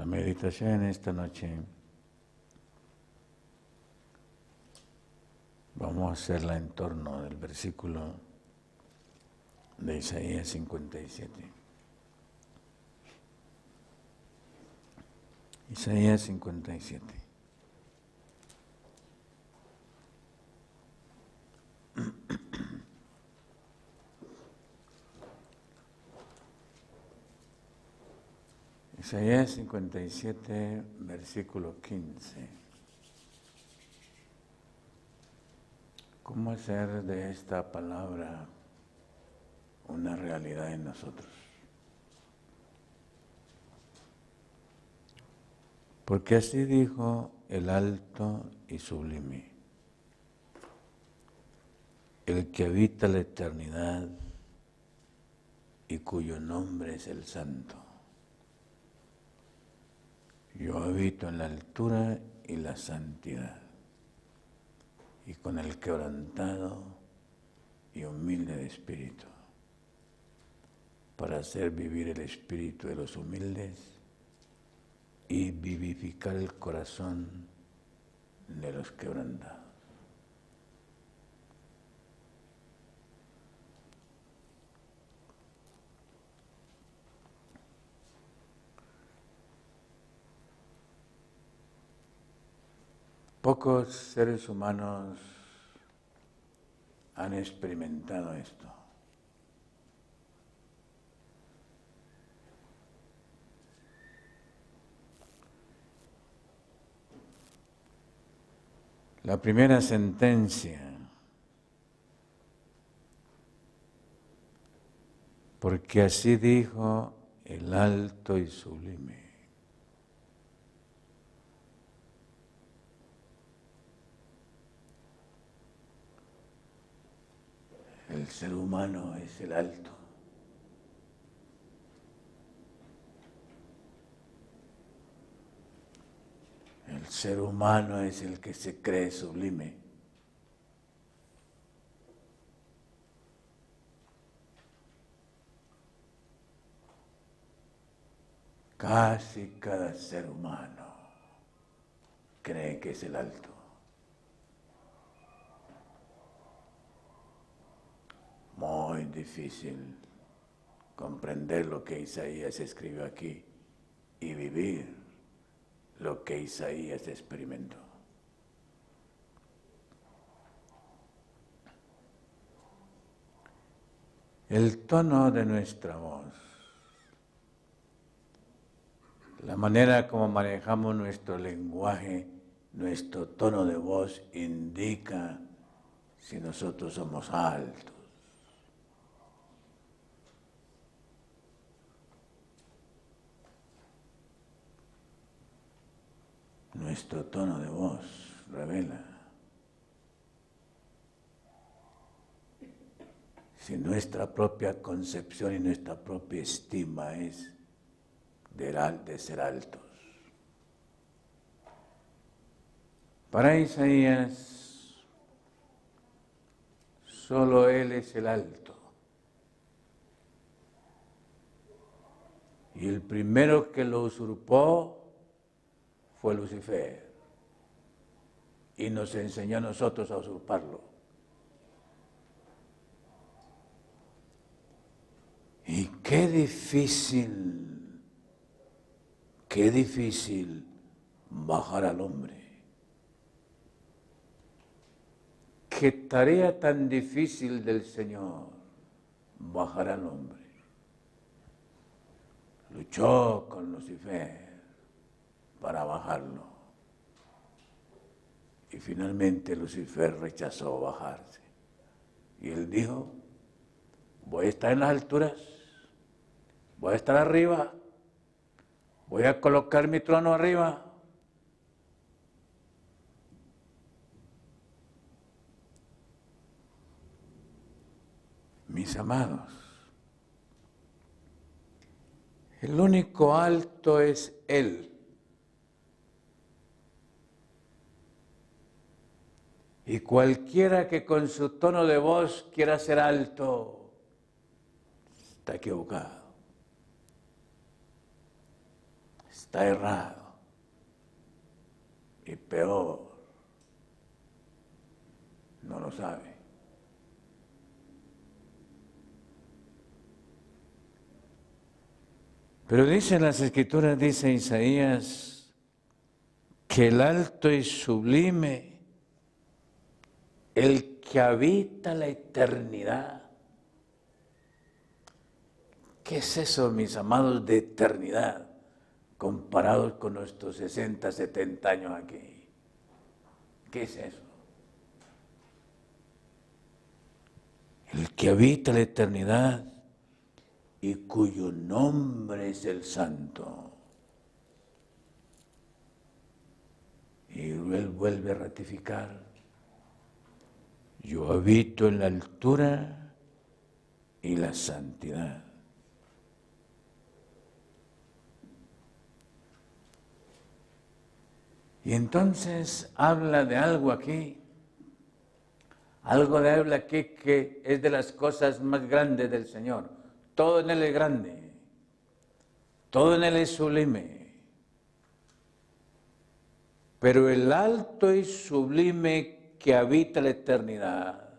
La meditación en esta noche vamos a hacerla en torno del versículo de Isaías 57. Isaías 57. Isaías 57, versículo 15. ¿Cómo hacer de esta palabra una realidad en nosotros? Porque así dijo el alto y sublime, el que habita la eternidad y cuyo nombre es el Santo. Yo habito en la altura y la santidad, y con el quebrantado y humilde de espíritu, para hacer vivir el espíritu de los humildes y vivificar el corazón de los quebrantados. Pocos seres humanos han experimentado esto. La primera sentencia, porque así dijo el alto y sublime. El ser humano es el alto. El ser humano es el que se cree sublime. Casi cada ser humano cree que es el alto. Muy difícil comprender lo que Isaías escribió aquí y vivir lo que Isaías experimentó. El tono de nuestra voz, la manera como manejamos nuestro lenguaje, nuestro tono de voz indica si nosotros somos altos. Nuestro tono de voz revela si nuestra propia concepción y nuestra propia estima es de ser altos. Para Isaías, solo Él es el alto. Y el primero que lo usurpó fue Lucifer, y nos enseñó a nosotros a usurparlo. Y qué difícil bajar al hombre. Qué tarea tan difícil del Señor, bajar al hombre. Luchó con Lucifer para bajarlo. Y finalmente Lucifer rechazó bajarse. Y él dijo, voy a estar en las alturas, voy a estar arriba, voy a colocar mi trono arriba. Mis amados, el único alto es Él. Y cualquiera que con su tono de voz quiera ser alto, está equivocado. está errado. Y peor, no lo sabe. Pero dicen las Escrituras, dice Isaías, que el alto y sublime, el que habita la eternidad. ¿Qué es eso, mis amados, de eternidad, comparados con nuestros 60, 70 años aquí? ¿Qué es eso? El que habita la eternidad y cuyo nombre es el Santo. Y él vuelve a ratificar: yo habito en la altura y la santidad. Y entonces habla de algo aquí, que es de las cosas más grandes del Señor. Todo en Él es grande, todo en Él es sublime. Pero el alto y sublime que habita la eternidad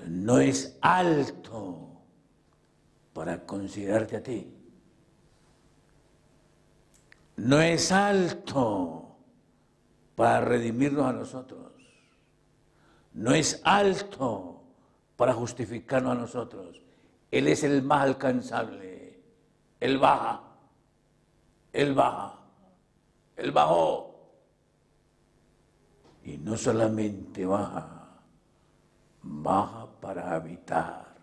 no es alto para considerarte a ti. No es alto para redimirnos a nosotros. No es alto para justificarnos a nosotros. Él es el más alcanzable. Él baja. Él baja. Él bajó. Y no solamente baja, baja para habitar.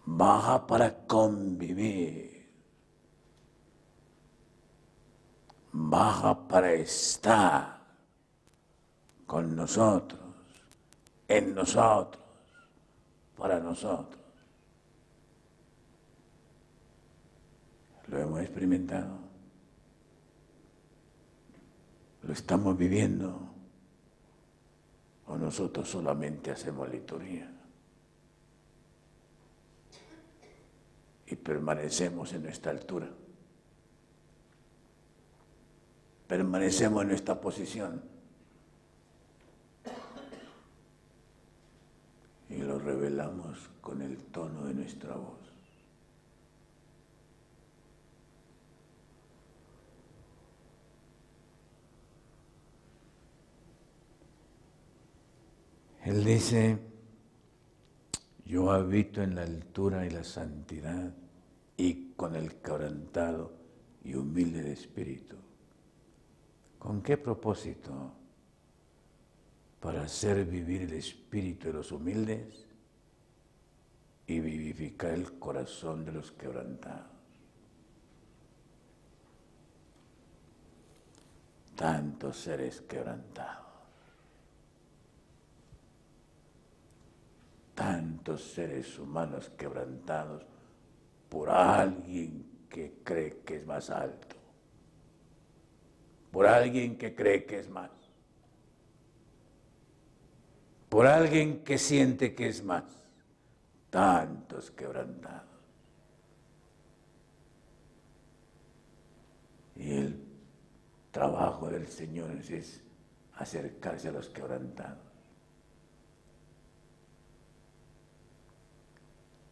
Baja para convivir. Baja para estar con nosotros, en nosotros, para nosotros. Lo hemos experimentado, lo estamos viviendo, o nosotros solamente hacemos liturgia y permanecemos en nuestra altura. Permanecemos en nuestra posición y lo revelamos con el tono de nuestra voz. Él dice: yo habito en la altura y la santidad y con el quebrantado y humilde de espíritu. ¿Con qué propósito? Para hacer vivir el espíritu de los humildes y vivificar el corazón de los quebrantados. Tantos seres quebrantados, tantos seres humanos quebrantados por alguien que cree que es más alto, por alguien que cree que es más, por alguien que siente que es más, tantos quebrantados. Y el trabajo del Señor es acercarse a los quebrantados.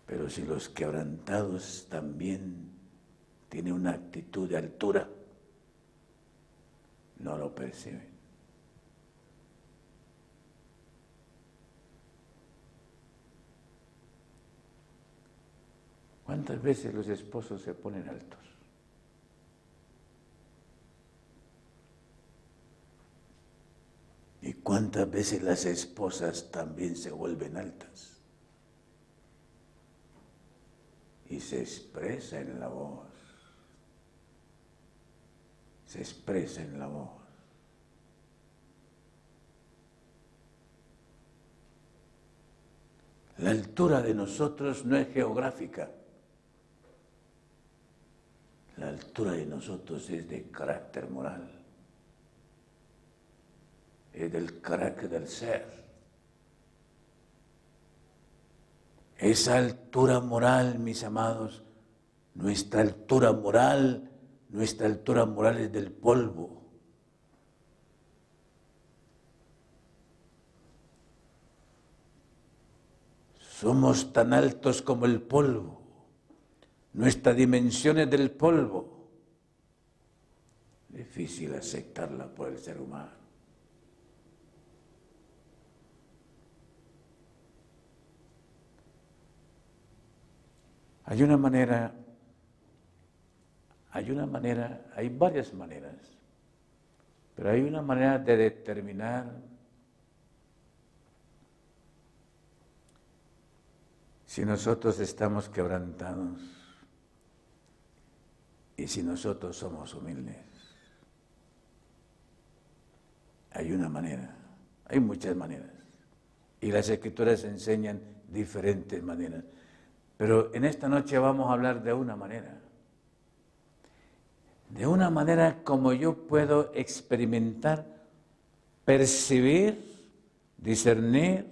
Pero si los quebrantados también tienen una actitud de altura, no lo perciben. ¿Cuántas veces los esposos se ponen altos? ¿Y cuántas veces las esposas también se vuelven altas? Y se expresa en la voz. Se expresa en la voz. La altura de nosotros no es geográfica. La altura de nosotros es de carácter moral. Es del carácter del ser. Esa altura moral, mis amados, nuestra altura moral es del polvo. Somos tan altos como el polvo. Nuestra dimensión es del polvo. Difícil aceptarla por el ser humano. Hay varias maneras, pero hay una manera de determinar si nosotros estamos quebrantados y si nosotros somos humildes. Hay una manera, hay muchas maneras, y las Escrituras enseñan diferentes maneras. Pero en esta noche vamos a hablar de una manera como yo puedo experimentar, percibir, discernir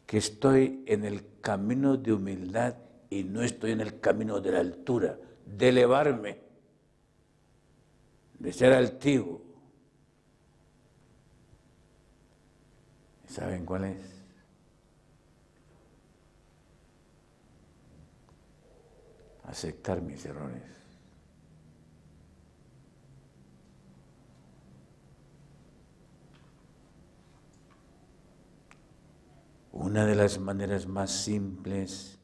que estoy en el camino de humildad y no estoy en el camino de la altura, de elevarme, de ser altivo. ¿Saben cuál es? Aceptar mis errores. Una de las maneras más simples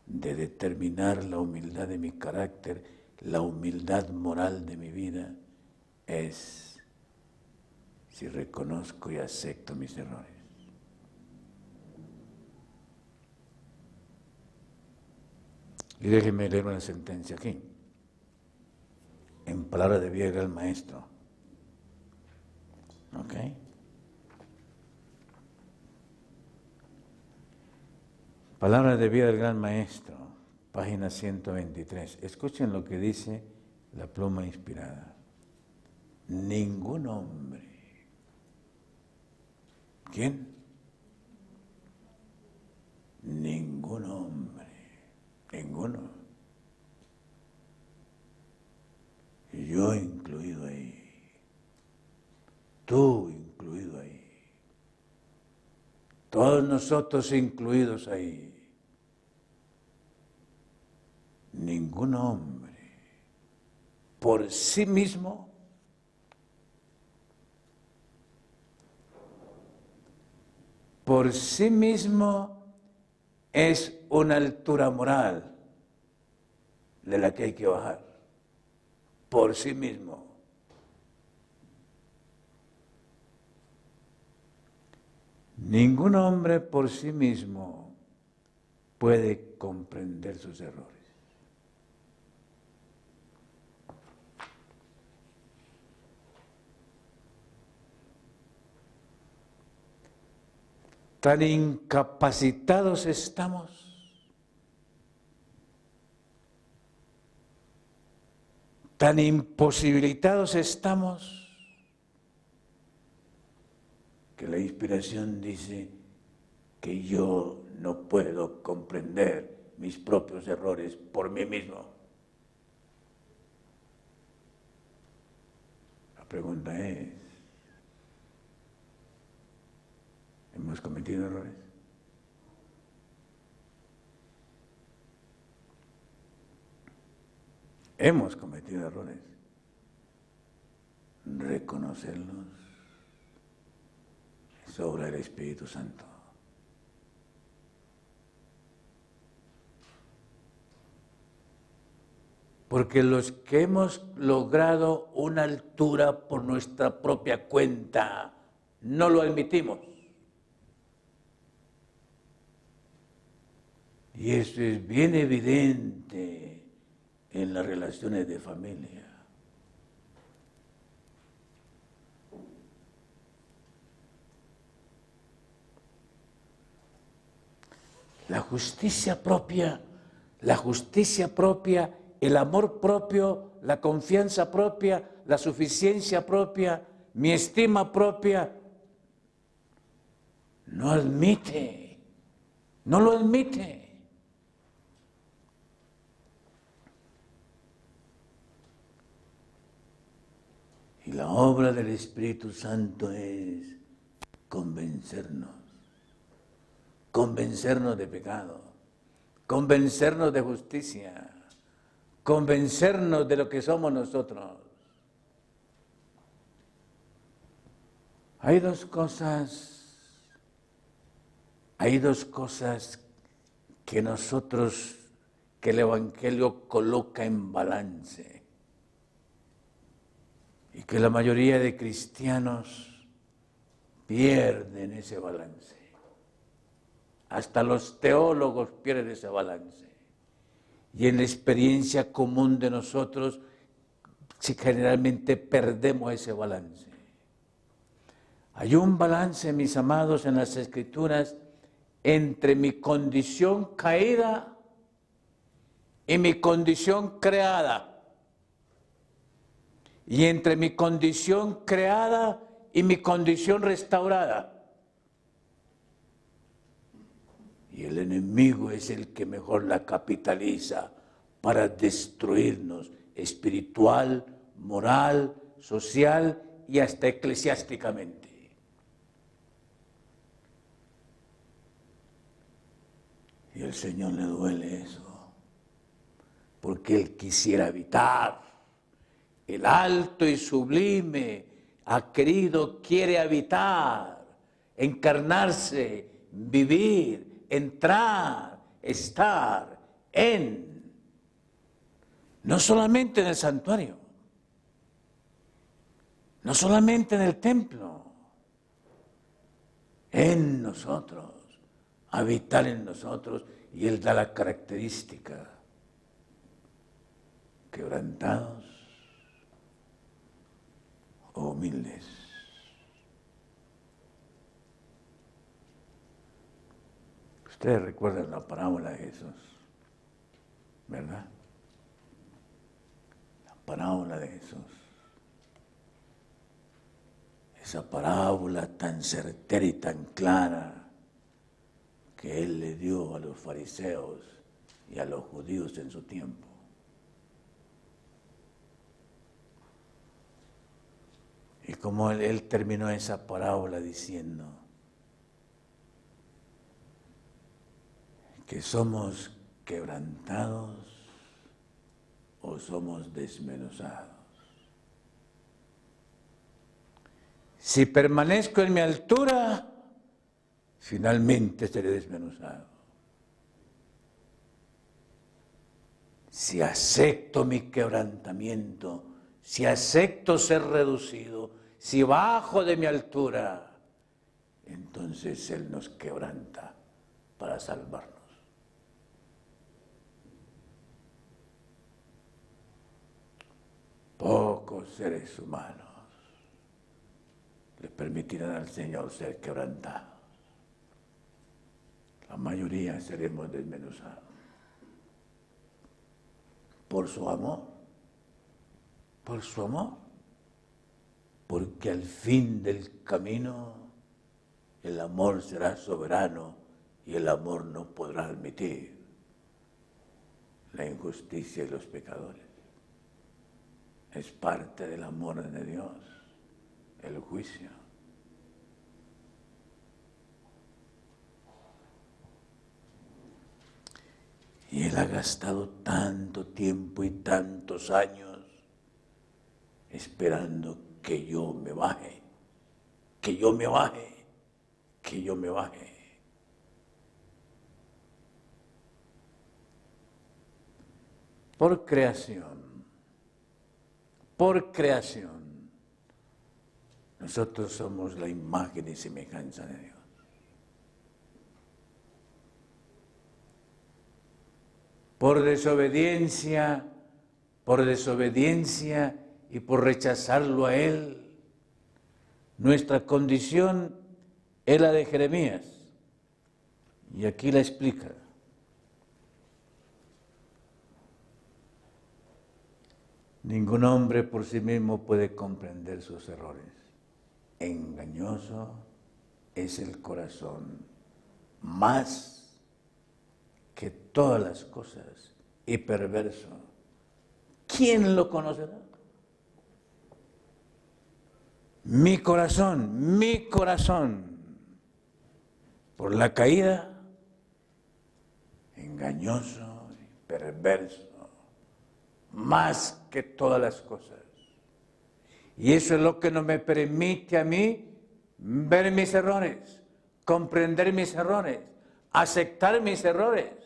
de determinar la humildad de mi carácter, la humildad moral de mi vida, es si reconozco y acepto mis errores. Y déjenme leer una sentencia aquí, en palabra de vida del maestro. ¿Ok? Palabra de vida del gran maestro, página 123. Escuchen lo que dice la pluma inspirada. Ningún hombre. ¿Quién? Ningún hombre. Ninguno. Yo incluido ahí. Tú incluido ahí. Todos nosotros incluidos ahí. Ningún hombre por sí mismo es una altura moral de la que hay que bajar, por sí mismo. Ningún hombre por sí mismo puede comprender sus errores. Tan incapacitados estamos, tan imposibilitados estamos, que la inspiración dice que yo no puedo comprender mis propios errores por mí mismo. La pregunta es, ¿hemos cometido errores? Hemos cometido errores. Reconocerlos es obra del Espíritu Santo. Porque los que hemos logrado una altura por nuestra propia cuenta, no lo admitimos. Y eso es bien evidente en las relaciones de familia. La justicia propia, el amor propio, la confianza propia, la suficiencia propia, mi estima propia, no admite No lo admite. Y la obra del Espíritu Santo es convencernos de pecado, convencernos de justicia, convencernos de lo que somos nosotros. Hay dos cosas que el Evangelio coloca en balance y que la mayoría de cristianos pierden ese balance. Hasta los teólogos pierden ese balance. Y en la experiencia común de nosotros, generalmente perdemos ese balance. Hay un balance, mis amados, en las Escrituras entre mi condición caída y mi condición creada. Y entre mi condición creada y mi condición restaurada. Y el enemigo es el que mejor la capitaliza para destruirnos espiritual, moral, social y hasta eclesiásticamente. Y al Señor le duele eso, porque Él quisiera habitar. El alto y sublime quiere habitar, encarnarse, vivir, entrar, estar no solamente en el santuario, no solamente en el templo, en nosotros, habitar en nosotros, y Él da la característica: quebrantados o humildes. Ustedes recuerdan la parábola de Jesús, ¿verdad? La parábola de Jesús. Esa parábola tan certera y tan clara que Él le dio a los fariseos y a los judíos en su tiempo. Y como él terminó esa parábola diciendo que somos quebrantados o somos desmenuzados. Si permanezco en mi altura, finalmente seré desmenuzado. Si acepto mi quebrantamiento, si acepto ser reducido, si bajo de mi altura, entonces Él nos quebranta para salvarnos. Pocos seres humanos le permitirán al Señor ser quebrantados. La mayoría seremos desmenuzados. Por su amor. Por su amor. Porque al fin del camino el amor será soberano y el amor no podrá admitir la injusticia y los pecadores. Es parte del amor de Dios, el juicio. Y Él ha gastado tanto tiempo y tantos años esperando que yo me baje, que yo me baje, que yo me baje. Por creación, nosotros somos la imagen y semejanza de Dios. Por desobediencia y por rechazarlo a Él, nuestra condición es la de Jeremías. Y aquí la explica. Ningún hombre por sí mismo puede comprender sus errores. Engañoso es el corazón más que todas las cosas y perverso, ¿quién lo conocerá? Mi corazón, por la caída, engañoso y perverso, más que todas las cosas. Y eso es lo que no me permite a mí ver mis errores, comprender mis errores, aceptar mis errores.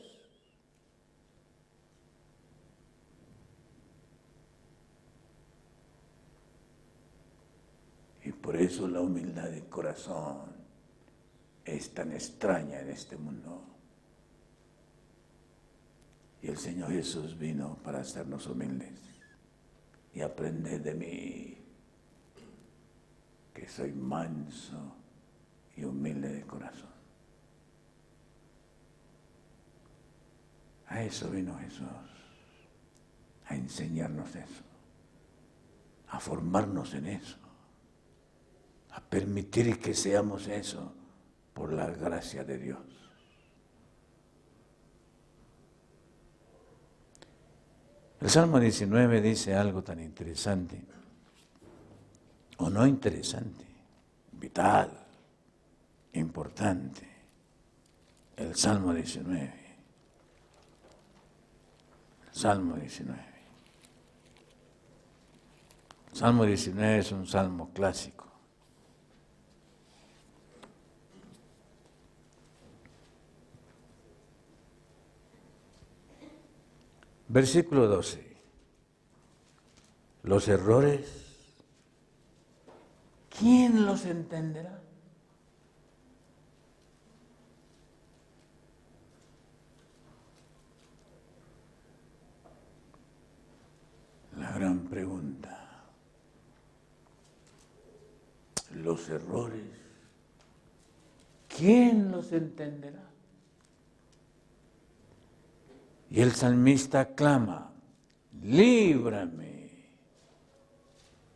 Y por eso la humildad de corazón es tan extraña en este mundo. Y el Señor Jesús vino para hacernos humildes y aprender de mí, que soy manso y humilde de corazón. A eso vino Jesús, a enseñarnos eso, a formarnos en eso, a permitir que seamos eso por la gracia de Dios. El Salmo 19 dice algo tan interesante, o no interesante, vital, importante. El Salmo 19. Salmo 19. Salmo 19 es un salmo clásico. Versículo 12. Los errores, ¿quién los entenderá? La gran pregunta. Los errores, ¿quién los entenderá? Y el salmista clama, líbrame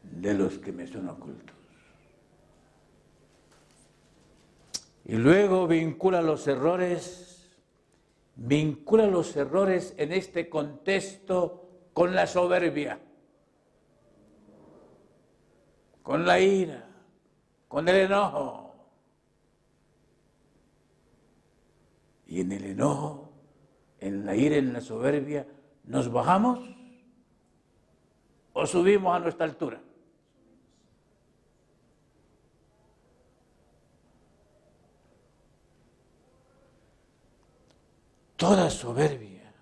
de los que me son ocultos. Y luego vincula los errores en este contexto con la soberbia, con la ira, con el enojo. Y en el enojo, en la ira, en la soberbia, ¿nos bajamos o subimos a nuestra altura? Toda soberbia,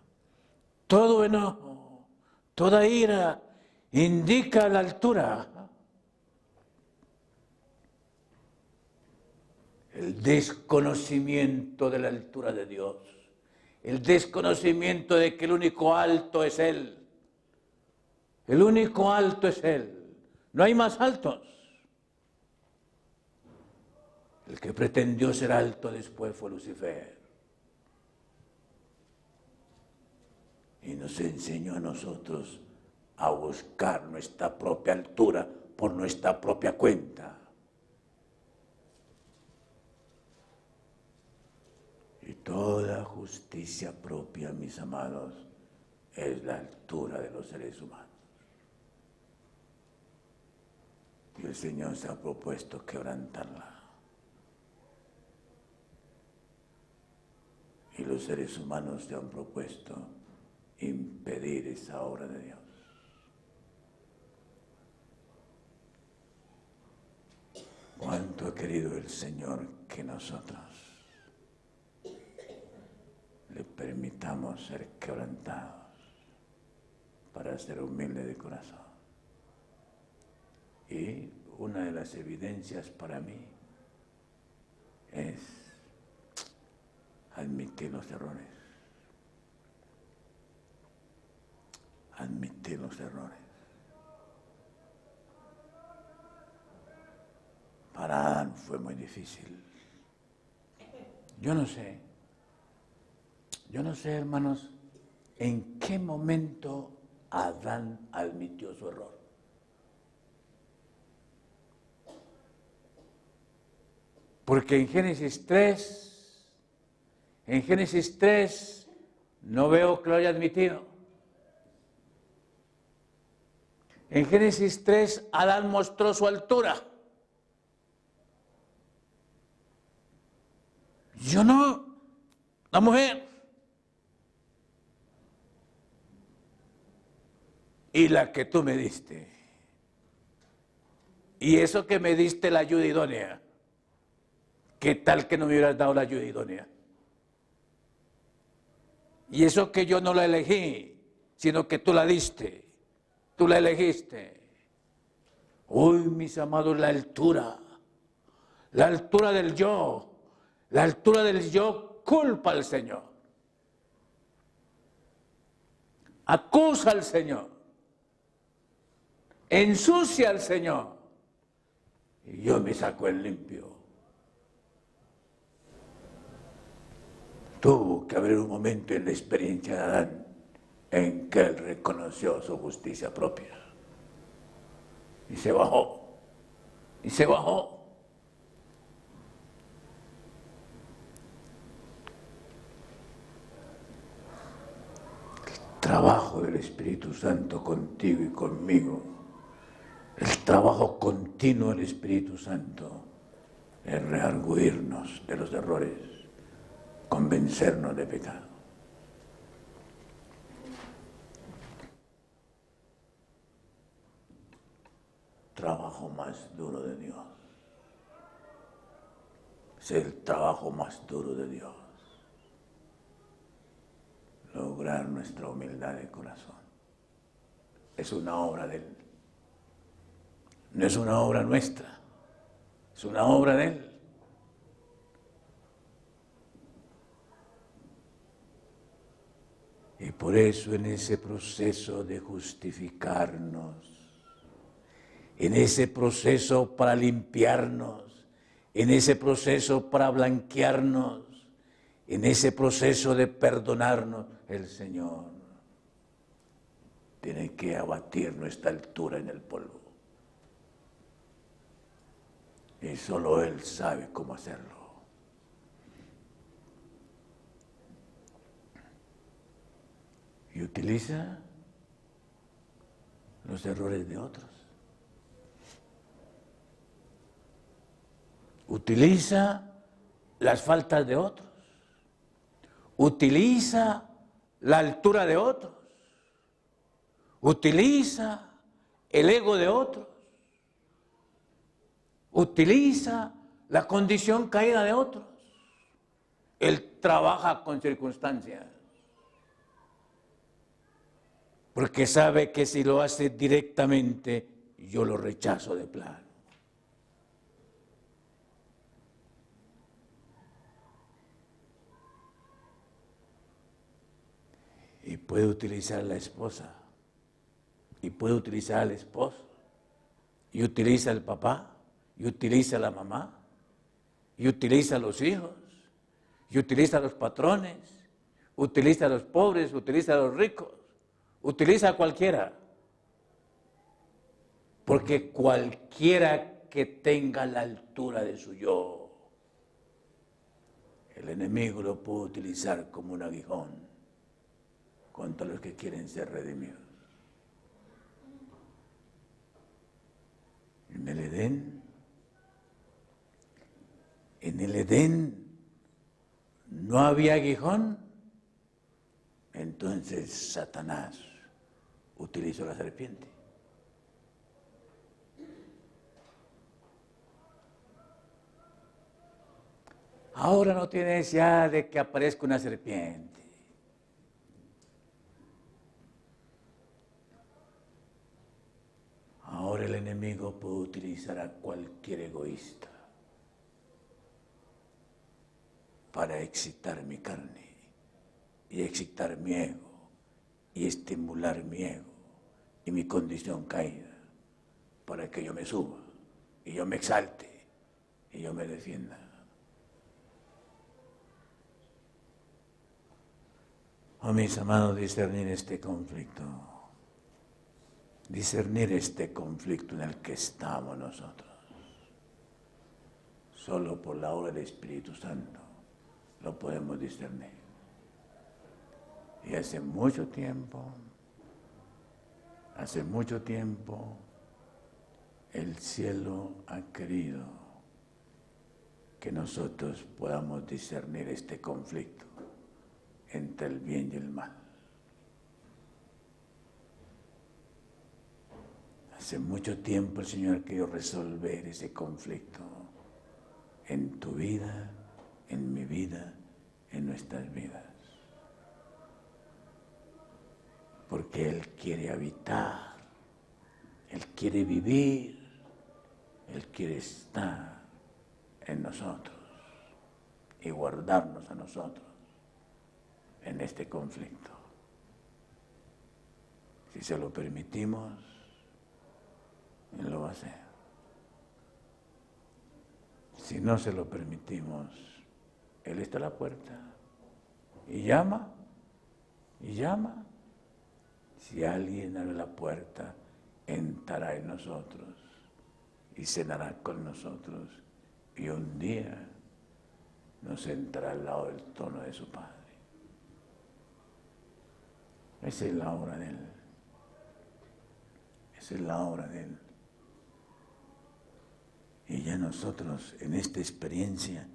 todo enojo, toda ira indica la altura. El desconocimiento de la altura de Dios. El desconocimiento de que el único alto es Él. El único alto es Él. No hay más altos. El que pretendió ser alto después fue Lucifer. Y nos enseñó a nosotros a buscar nuestra propia altura por nuestra propia cuenta. Y toda justicia propia, mis amados, es la altura de los seres humanos. Y el Señor se ha propuesto quebrantarla. Y los seres humanos se han propuesto impedir esa obra de Dios. ¿Cuánto ha querido el Señor que nosotros le permitamos ser quebrantados para ser humilde de corazón? Y una de las evidencias para mí es admitir los errores. Admitir los errores. Para Adán fue muy difícil. Yo no sé, hermanos, en qué momento Adán admitió su error. Porque en Génesis 3 No veo que lo haya admitido. En Génesis 3, Adán mostró su altura. Yo no, la mujer. Y la que tú me diste. Y eso que me diste la ayuda idónea. ¿Qué tal que no me hubieras dado la ayuda idónea? Y eso que yo no la elegí, sino que tú la diste. Tú la elegiste. Uy, mis amados, la altura del yo, la altura del yo culpa al Señor. Acusa al Señor. Ensucia al Señor. Y yo me saco en limpio. Tuvo que haber un momento en la experiencia de Adán en que él reconoció su justicia propia. Y se bajó. Y se bajó. El trabajo del Espíritu Santo contigo y conmigo, el trabajo continuo del Espíritu Santo es reargüirnos de los errores, convencernos de pecado. Trabajo más duro de Dios. Es el trabajo más duro de Dios. Lograr nuestra humildad de corazón. Es una obra de Él. No es una obra nuestra. Es una obra de Él. Y por eso en ese proceso de justificarnos, en ese proceso para limpiarnos, en ese proceso para blanquearnos, en ese proceso de perdonarnos, el Señor tiene que abatir nuestra altura en el polvo. Y solo Él sabe cómo hacerlo. Y utiliza los errores de otros. Utiliza las faltas de otros. Utiliza la altura de otros. Utiliza el ego de otros. Utiliza la condición caída de otros. Él trabaja con circunstancias. Porque sabe que si lo hace directamente, yo lo rechazo de plano. Y puede utilizar a la esposa, y puede utilizar al esposo, y utiliza al papá, y utiliza a la mamá, y utiliza a los hijos, y utiliza a los patrones, utiliza a los pobres, utiliza a los ricos, utiliza a cualquiera. Porque cualquiera que tenga la altura de su yo, el enemigo lo puede utilizar como un aguijón contra los que quieren ser redimidos. En el Edén no había aguijón, entonces Satanás utilizó la serpiente. Ahora no tiene necesidad de que aparezca una serpiente. Ahora el enemigo puede utilizar a cualquier egoísta para excitar mi carne y excitar mi ego y estimular mi ego y mi condición caída para que yo me suba y yo me exalte y yo me defienda. Oh, mis amados, discernir este conflicto en el que estamos nosotros. Solo por la obra del Espíritu Santo lo podemos discernir. Y hace mucho tiempo, el cielo ha querido que nosotros podamos discernir este conflicto entre el bien y el mal. Hace mucho tiempo el Señor querido resolver ese conflicto en tu vida, en mi vida, en nuestras vidas. Porque Él quiere habitar, Él quiere vivir, Él quiere estar en nosotros y guardarnos a nosotros en este conflicto. Si se lo permitimos, Él lo va a hacer. Si no se lo permitimos, Él está a la puerta y llama, y llama. Si alguien abre la puerta, entrará en nosotros y cenará con nosotros, y un día nos sentará al lado del trono de su Padre. Esa es la obra de Él. Esa es la obra de Él. Y ya nosotros, en esta experiencia,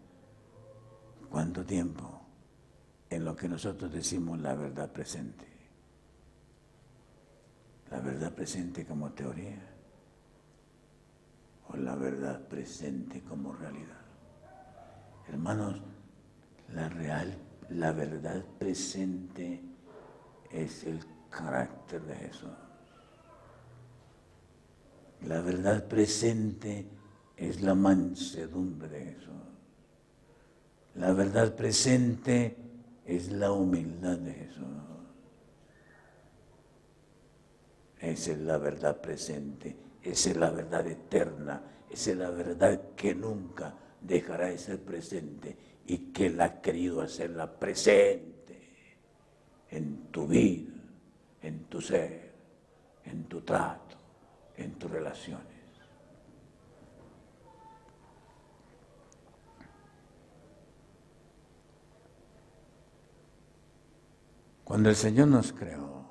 ¿cuánto tiempo en lo que nosotros decimos la verdad presente? ¿La verdad presente como teoría o la verdad presente como realidad? Hermanos, la verdad presente es el carácter de Jesús. La verdad presente es la mansedumbre de Jesús. La verdad presente es la humildad de Jesús. Esa es la verdad presente, esa es la verdad eterna, esa es la verdad que nunca dejará de ser presente y que Él ha querido hacerla presente en tu vida, en tu ser, en tu trato, en tus relaciones. Cuando el Señor nos creó,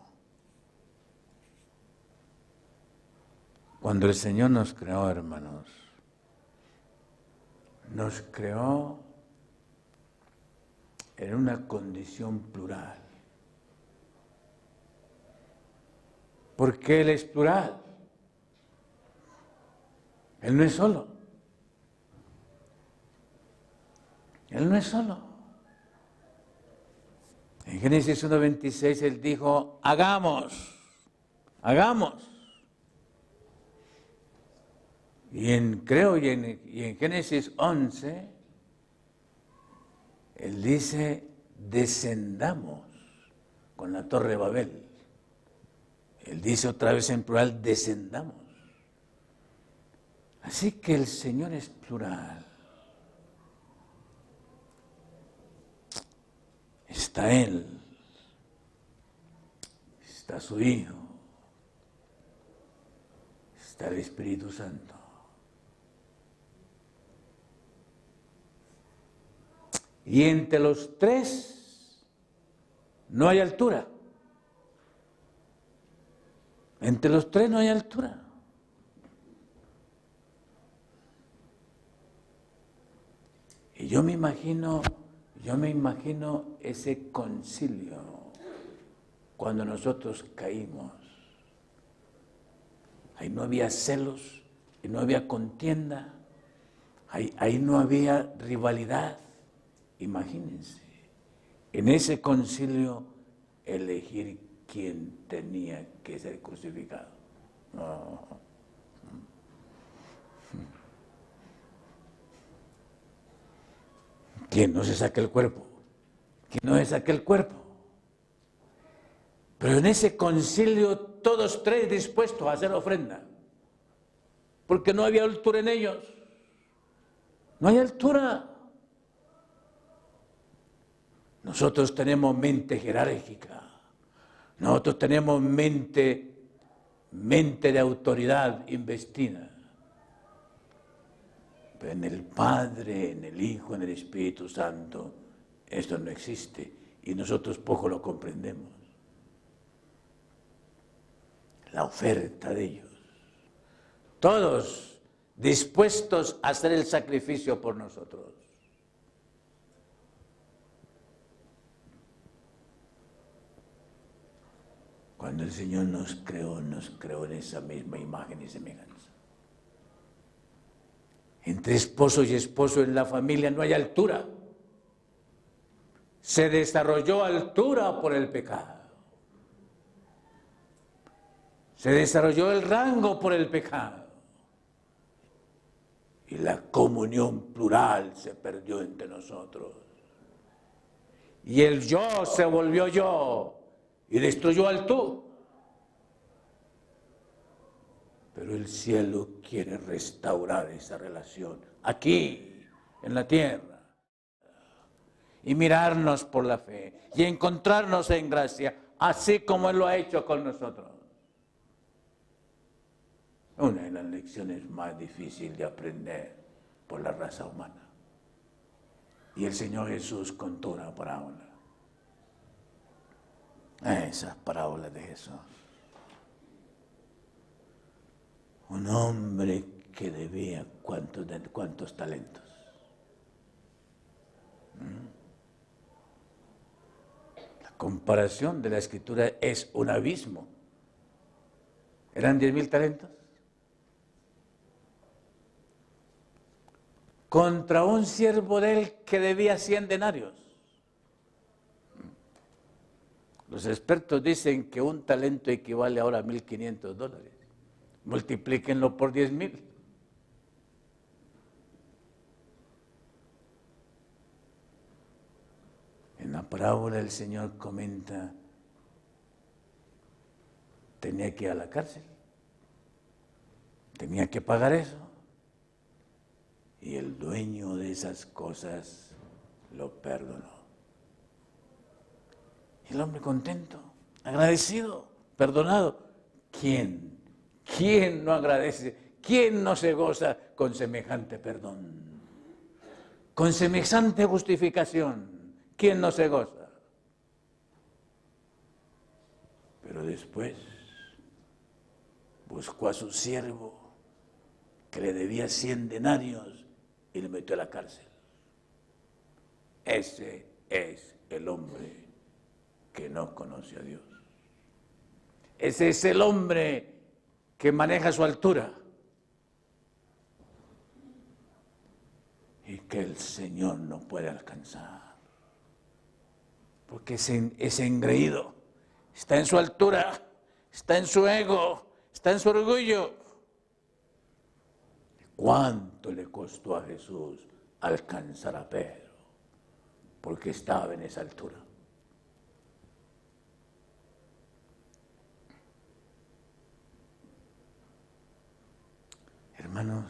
hermanos, nos creó en una condición plural. ¿Por qué Él es plural? Él no es solo. Él no es solo. En Génesis 1:26 Él dijo, hagamos. Y en Génesis 11, Él dice, descendamos con la torre de Babel. Él dice otra vez en plural, descendamos. Así que el Señor es plural. Está Él, está su Hijo, está el Espíritu Santo. Y entre los tres no hay altura. Entre los tres no hay altura. Y yo me imagino ese concilio cuando nosotros caímos. Ahí no había celos, ahí no había contienda, ahí no había rivalidad. Imagínense, en ese concilio elegir quién tenía que ser crucificado. No. ¿Quién no se saque el cuerpo? ¿Quién no se saque el cuerpo? Pero en ese concilio todos tres dispuestos a hacer ofrenda, porque no había altura en ellos. No hay altura. Nosotros tenemos mente jerárquica, nosotros tenemos mente de autoridad investida. Pero en el Padre, en el Hijo, en el Espíritu Santo, esto no existe. y nosotros poco lo comprendemos. La oferta de ellos. Todos dispuestos a hacer el sacrificio por nosotros. Cuando el Señor nos creó en esa misma imagen y semejanza. Entre esposo y esposo en la familia no hay altura. Se desarrolló altura por el pecado. Se desarrolló el rango por el pecado. Y la comunión plural se perdió entre nosotros. Y el yo se volvió yo y destruyó al tú. Pero el cielo quiere restaurar esa relación aquí, en la tierra. Y mirarnos por la fe y encontrarnos en gracia, así como Él lo ha hecho con nosotros. Una de las lecciones más difíciles de aprender por la raza humana. Y el Señor Jesús contó una parábola. Esas parábolas de Jesús. Un hombre que debía cuántos talentos. La comparación de la Escritura es un abismo. ¿Eran 10,000 talentos? Contra un siervo de él que debía 100 denarios. Los expertos dicen que un talento equivale ahora a $1,500. Multiplíquenlo por 10,000. En la parábola el Señor comenta, tenía que ir a la cárcel, tenía que pagar eso. Y el dueño de esas cosas lo perdonó. Y el hombre contento, agradecido, perdonado. ¿Quién no agradece? ¿Quién no se goza con semejante perdón? Con semejante justificación. ¿Quién no se goza? Pero después buscó a su siervo que le debía 100 denarios y le metió a la cárcel. Ese es el hombre que no conoce a Dios. Ese es el hombre que maneja su altura y que el Señor no puede alcanzar. Porque es engreído, está en su altura, está en su ego, está en su orgullo. ¿Cuánto le costó a Jesús alcanzar a Pedro? Porque estaba en esa altura. Hermanos,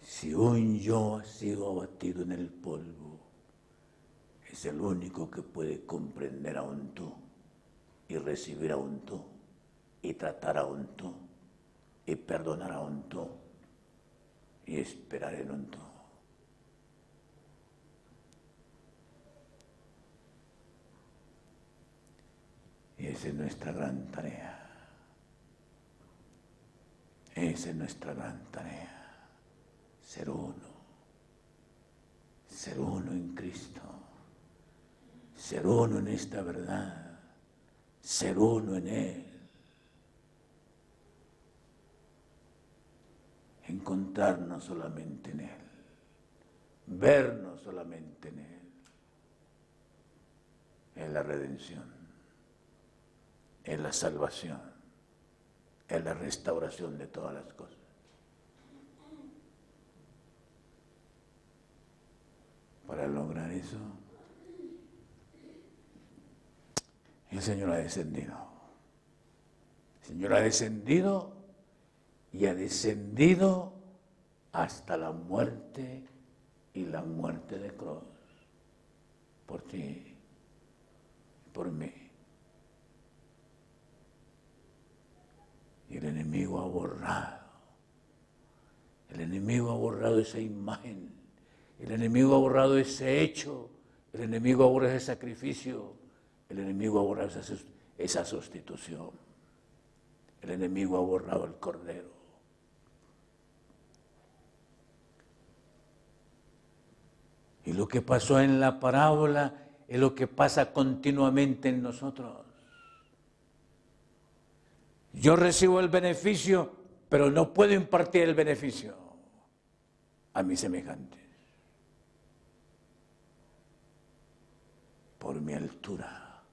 si un yo ha sido abatido en el polvo, es el único que puede comprender a un tú, y recibir a un tú, y tratar a un tú, y perdonar a un tú, y esperar en un tú. Y esa es nuestra gran tarea. Esa es nuestra gran tarea. Ser uno en Cristo, ser uno en esta verdad, ser uno en Él. Encontrarnos solamente en Él, vernos solamente en Él, en la redención, en la salvación, en la restauración de todas las cosas. Para lograr eso, el Señor ha descendido. El Señor ha descendido y ha descendido hasta la muerte y la muerte de cruz. Por ti, por mí. Y el enemigo ha borrado esa imagen, el enemigo ha borrado ese hecho El enemigo aborrece ese sacrificio. El enemigo aborrece esa sustitución. El enemigo ha borrado el cordero. Y lo que pasó en la parábola es lo que pasa continuamente en nosotros. Yo recibo el beneficio, pero no puedo impartir el beneficio a mis semejantes. Por mi altura,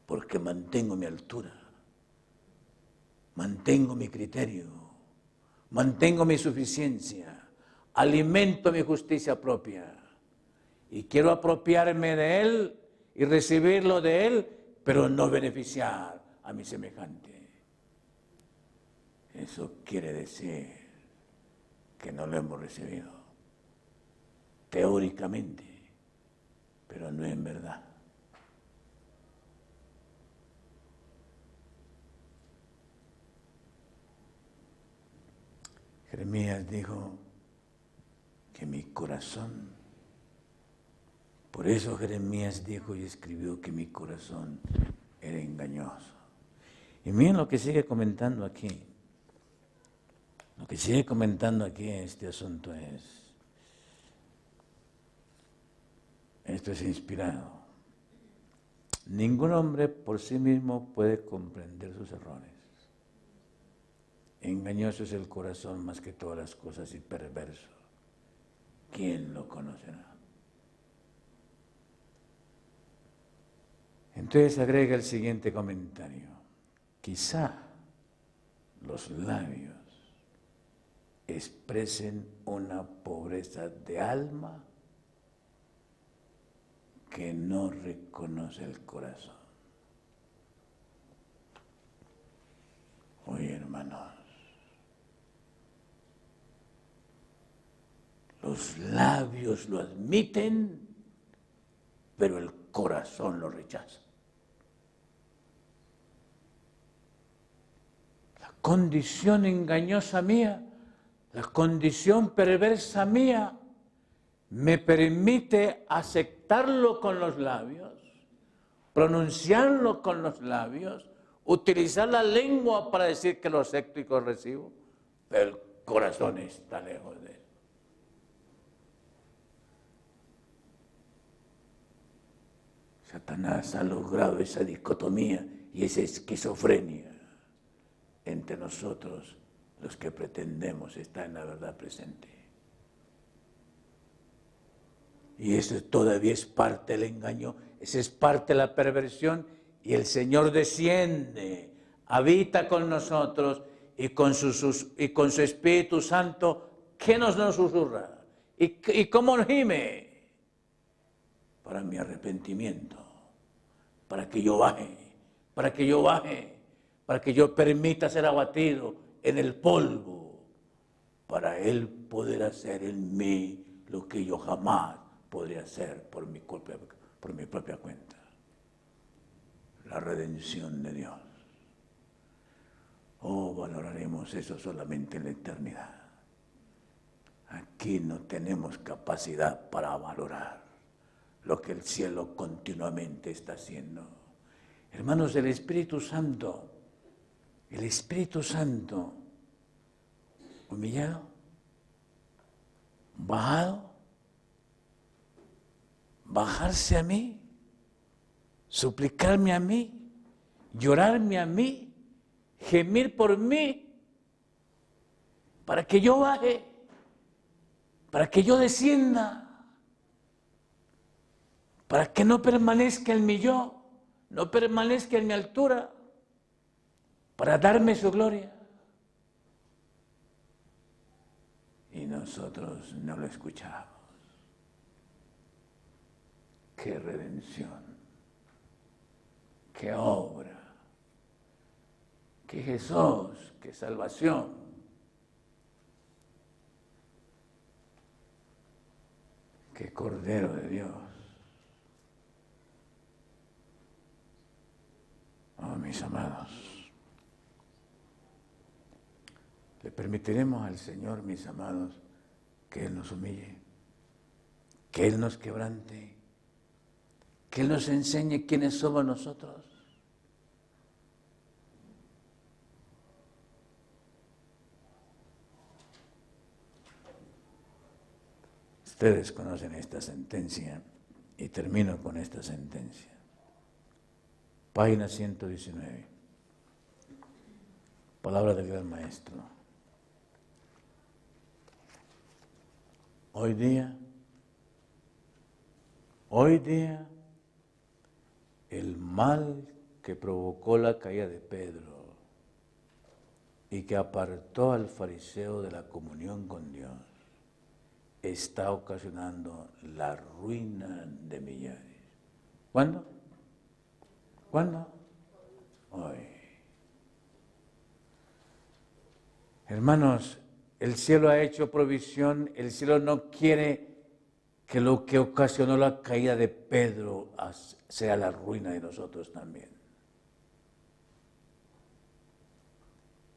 porque mantengo mi altura, mantengo mi criterio, mantengo mi suficiencia, alimento mi justicia propia y quiero apropiarme de él y recibirlo de él, pero no beneficiar a mi semejante. Eso quiere decir que no lo hemos recibido teóricamente, pero no en verdad. Jeremías dijo que mi corazón, por eso Jeremías dijo y escribió que mi corazón era engañoso. Y miren lo que sigue comentando aquí. Lo que sigue comentando aquí este asunto esto es inspirado. Ningún hombre por sí mismo puede comprender sus errores. Engañoso es el corazón más que todas las cosas y perverso. ¿Quién lo conocerá? Entonces agrega el siguiente comentario. Quizá los labios expresen una pobreza de alma que no reconoce el corazón. Oye, hermanos, los labios lo admiten, pero el corazón lo rechaza. La condición engañosa mía, la condición perversa mía, me permite aceptarlo con los labios, pronunciarlo con los labios, utilizar la lengua para decir que lo acepto y que lo recibo, pero el corazón está lejos de él. Satanás ha logrado esa dicotomía y esa esquizofrenia entre nosotros, los que pretendemos estar en la verdad presente. Y eso todavía es parte del engaño, esa es parte de la perversión, y el Señor desciende, habita con nosotros y con su Espíritu Santo, ¿qué nos susurra? ¿Y cómo gime? Para mi arrepentimiento, para que yo baje, para que yo permita ser abatido en el polvo, para Él poder hacer en mí lo que yo jamás podría hacer por mi propia cuenta. La redención de Dios. Oh, valoraremos eso solamente en la eternidad. Aquí no tenemos capacidad para valorar lo que el cielo continuamente está haciendo. Hermanos, el Espíritu Santo, humillado, bajado, bajarse a mí, suplicarme a mí, llorarme a mí, gemir por mí, para que yo baje, para que yo descienda, para que no permanezca en mi yo, no permanezca en mi altura, para darme su gloria. Y nosotros no lo escuchamos. ¡Qué redención! ¡Qué obra! ¡Qué Jesús! ¡Qué salvación! ¡Qué Cordero de Dios! Oh, mis amados, le permitiremos al Señor, mis amados, que Él nos humille, que Él nos quebrante, que Él nos enseñe quiénes somos nosotros. Ustedes conocen esta sentencia y termino con esta sentencia. Página 119. Palabra del gran maestro. Hoy día, el mal que provocó la caída de Pedro y que apartó al fariseo de la comunión con Dios, está ocasionando la ruina de millares. ¿Cuándo? ¿Cuándo? Hoy. Hermanos, el cielo ha hecho provisión, el cielo no quiere que lo que ocasionó la caída de Pedro sea la ruina de nosotros también.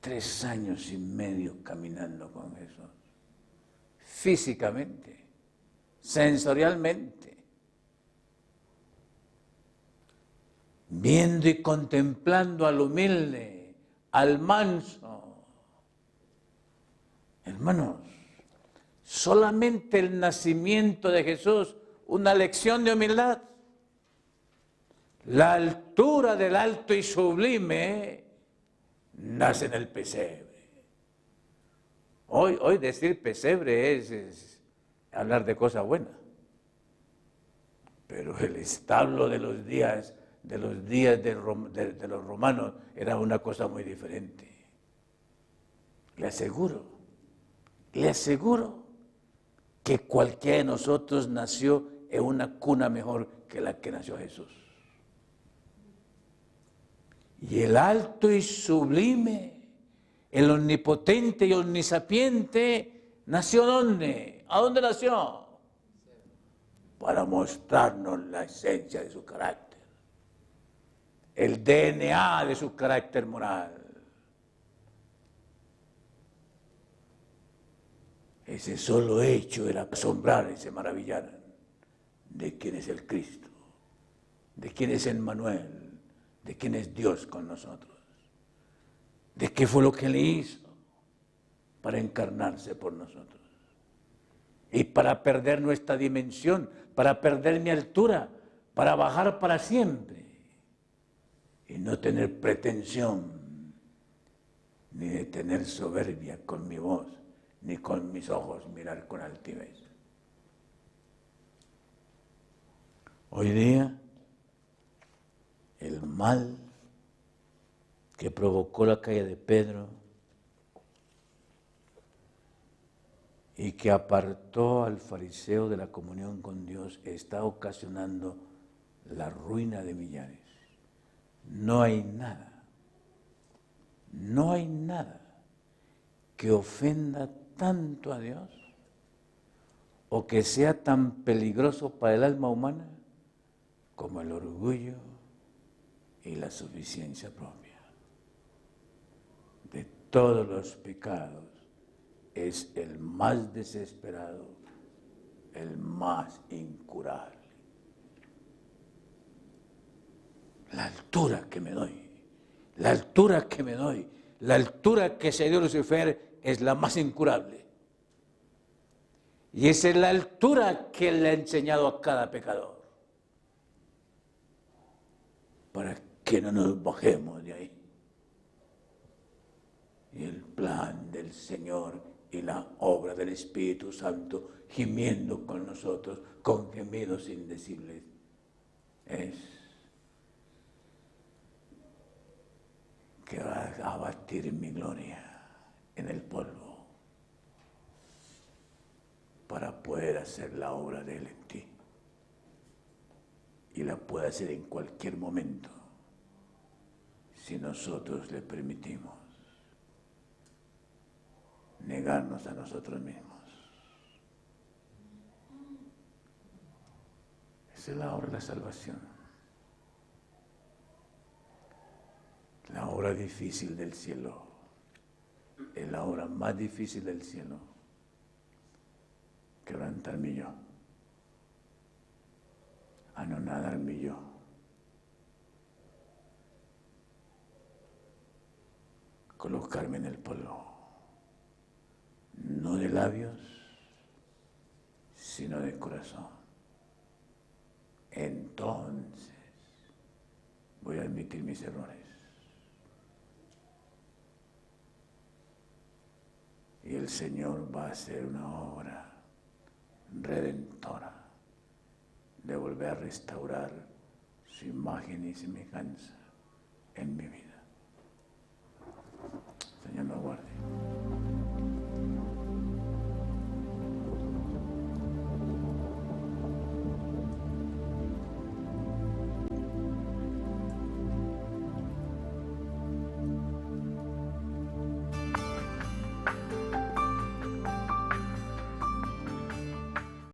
3 años y medio caminando con Jesús. Físicamente, sensorialmente, viendo y contemplando al humilde, al manso. Hermanos, solamente el nacimiento de Jesús, una lección de humildad. La altura del alto y sublime nace en el pesebre. Hoy decir pesebre es hablar de cosas buenas. Pero el establo de los días de los romanos era una cosa muy diferente. Le aseguro que cualquiera de nosotros nació en una cuna mejor que la que nació Jesús. Y el alto y sublime, el omnipotente y omnisapiente, ¿nació dónde? ¿A dónde nació? Para mostrarnos la esencia de su carácter, el DNA de su carácter moral. Ese solo hecho era asombrar y se maravillaran de quién es el Cristo, de quién es Emmanuel, de quién es Dios con nosotros, de qué fue lo que le hizo para encarnarse por nosotros y para perder nuestra dimensión, para perder mi altura, para bajar para siempre y no tener pretensión ni de tener soberbia con mi voz ni con mis ojos mirar con altivez. Hoy día, el mal que provocó la caída de Pedro y que apartó al fariseo de la comunión con Dios está ocasionando la ruina de millares. No hay nada que ofenda tanto a Dios o que sea tan peligroso para el alma humana como el orgullo y la suficiencia propia. De todos los pecados es el más desesperado, el más incurable. La altura que me doy, la altura que se dio Lucifer es la más incurable. Y esa es la altura que le ha enseñado a cada pecador. Para que no nos bajemos de ahí. Y el plan del Señor y la obra del Espíritu Santo gimiendo con nosotros con gemidos indecibles es que va a batir mi gloria en el polvo para poder hacer la obra de Él en ti. Y la puede hacer en cualquier momento si nosotros le permitimos negarnos a nosotros mismos. Esa es la obra de la salvación. La obra difícil del cielo es la obra más difícil del cielo. Quebrantar mi yo. anonadar mi yo. Colocarme en el polvo, no de labios, sino de corazón. Entonces voy a admitir mis errores. Y el Señor va a hacer una obra redentora de volver a restaurar su imagen y semejanza en mi vida. Señor, nos guarde.